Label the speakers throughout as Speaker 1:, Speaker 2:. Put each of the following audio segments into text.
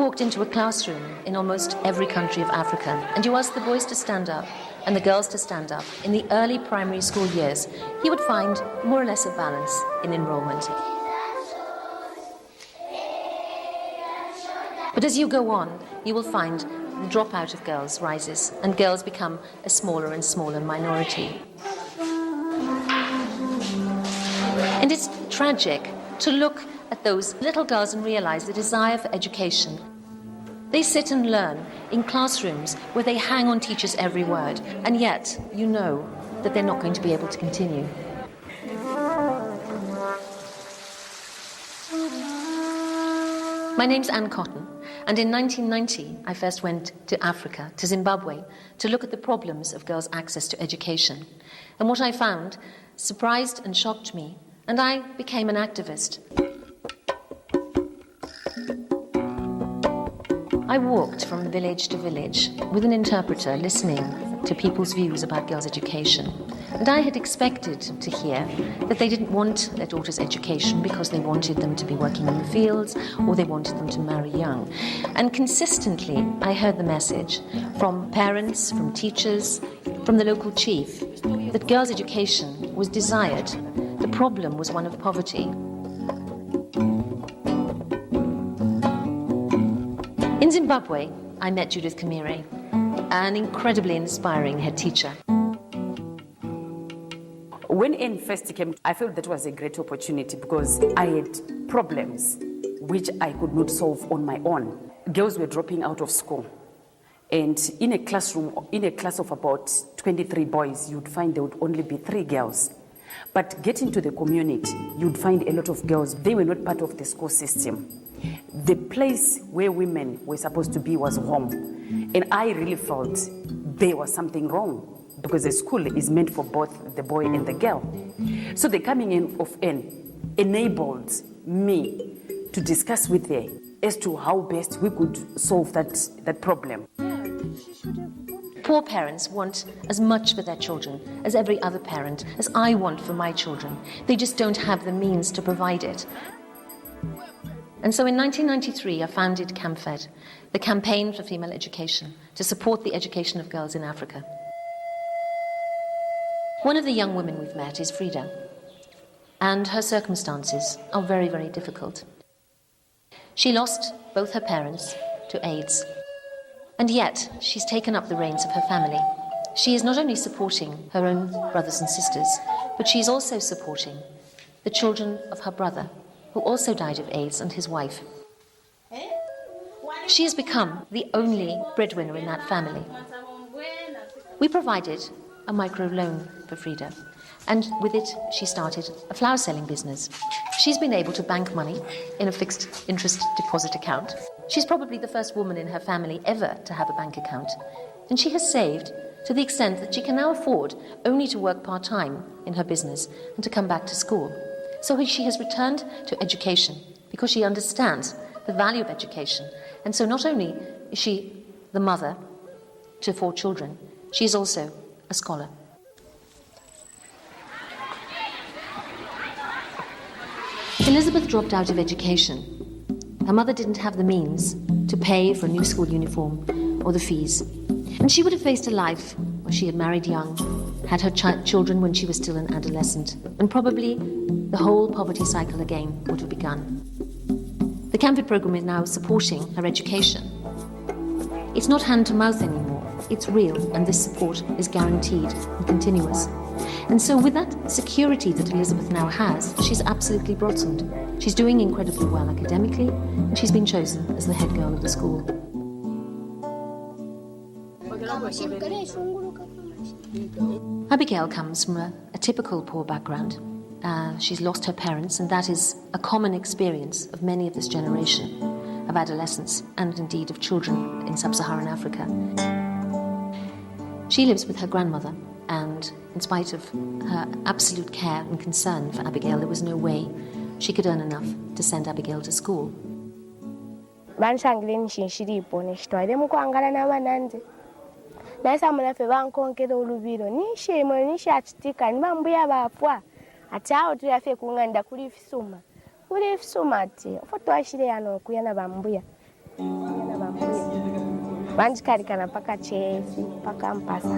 Speaker 1: walked into a classroom in almost every country of Africa and you asked the boys to stand up and the girls to stand up in the early primary school years, you would find more or less a balance in enrollment. But as you go on, you will find the dropout of girls rises and girls become a smaller and smaller minority. And it's tragic to look at those little girls and realize the desire for education. They sit and learn in classrooms where they hang on teachers' every word, and yet you know that they're not going to be able to continue. My name's Anne Cotton, and in 1990 I first went to Africa, to Zimbabwe, to look at the problems of girls' access to education. And what I found surprised and shocked me, and I became an activist. I walked from village to village with an interpreter listening to people's views about girls' education. And I had expected to hear that they didn't want their daughters' education because they wanted them to be working in the fields or they wanted them to marry young. And consistently, I heard the message from parents, from teachers, from the local chief, that girls' education was desired. The problem was one of poverty. In Zimbabwe, I met Judith Kamire, an incredibly inspiring head teacher.
Speaker 2: When Anne first came, I felt that was a great opportunity because I had problems which I could not solve on my own. Girls were dropping out of school. And in a class of about 23 boys, you'd find there would only be 3 girls. But getting to the community, you'd find a lot of girls. They were not part of the school system. The place where women were supposed to be was home. And I really felt there was something wrong because the school is meant for both the boy and the girl. So the coming in of Anne enabled me to discuss with her as to how best we could solve that problem.
Speaker 1: Poor parents want as much for their children as every other parent, as I want for my children. They just don't have the means to provide it. And so in 1993, I founded Camfed, the Campaign for Female Education, to support the education of girls in Africa. One of the young women we've met is Frida, and her circumstances are very, very difficult. She lost both her parents to AIDS, and yet she's taken up the reins of her family. She is not only supporting her own brothers and sisters, but she's also supporting the children of her brother, who also died of AIDS, and his wife. She has become the only breadwinner in that family. We provided a micro-loan for Frida, and with it she started a flower selling business. She's been able to bank money in a fixed interest deposit account. She's probably the first woman in her family ever to have a bank account, and she has saved to the extent that she can now afford only to work part-time in her business and to come back to school. So she has returned to education because she understands the value of education. And so not only is she the mother to 4 children, she is also a scholar. Elizabeth dropped out of education. Her mother didn't have the means to pay for a new school uniform or the fees. And she would have faced a life where she had married young, had her children when she was still an adolescent, and probably the whole poverty cycle again would have begun. The Camfed program is now supporting her education. It's not hand-to-mouth anymore, it's real, and this support is guaranteed and continuous. And so with that security that Elizabeth now has, she's absolutely blossomed. She's doing incredibly well academically, and she's been chosen as the head girl of the school. Abigail comes from a typical poor background. She's lost her parents, and that is a common experience of many of this generation of adolescents and indeed of children in sub-Saharan Africa. She lives with her grandmother, and in spite of her absolute care and concern for Abigail, there was no way she could earn enough to send Abigail to school.
Speaker 3: Atao tuyafe kunganda kuli fisuma. Kuli fisuma ati. Foto ashire yano kuyana bambuya. vanjikalikana paka chesi paka mpasa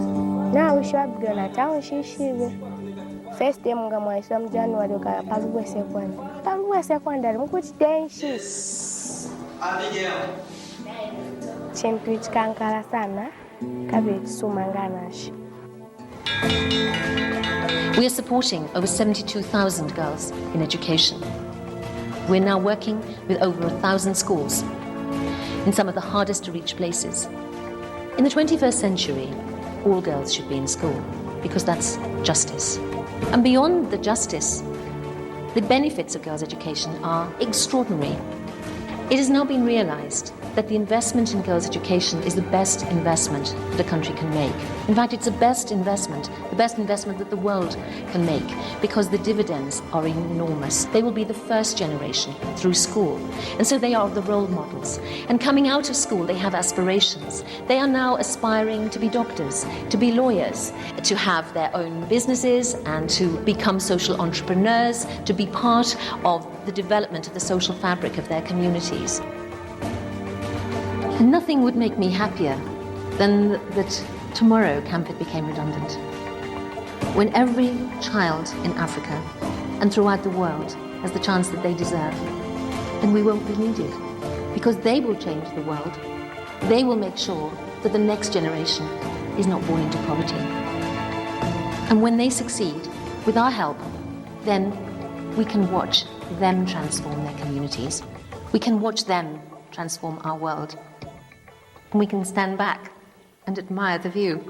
Speaker 3: na ushwabdo na tawo shishibe first day munga mwaiswa mjanuary ukaya pazibwe secondary mukuti tenshi chintu chikankala sana kabe sumanganashi.
Speaker 1: We are supporting over 72,000 girls in education. We're now working with over 1,000 schools in some of the hardest to reach places. In the 21st century, all girls should be in school because that's justice. And beyond the justice, the benefits of girls' education are extraordinary. It has now been realized that the investment in girls' education is the best investment that a country can make. In fact, it's the best investment that the world can make, because the dividends are enormous. They will be the first generation through school, and so they are the role models. And coming out of school, they have aspirations. They are now aspiring to be doctors, to be lawyers, to have their own businesses and to become social entrepreneurs, to be part of the development of the social fabric of their communities. Nothing would make me happier than that tomorrow Camfed became redundant. When every child in Africa and throughout the world has the chance that they deserve, then we won't be needed, because they will change the world. They will make sure that the next generation is not born into poverty. And when they succeed, with our help, then we can watch them transform their communities. We can watch them transform our world. And we can stand back and admire the view.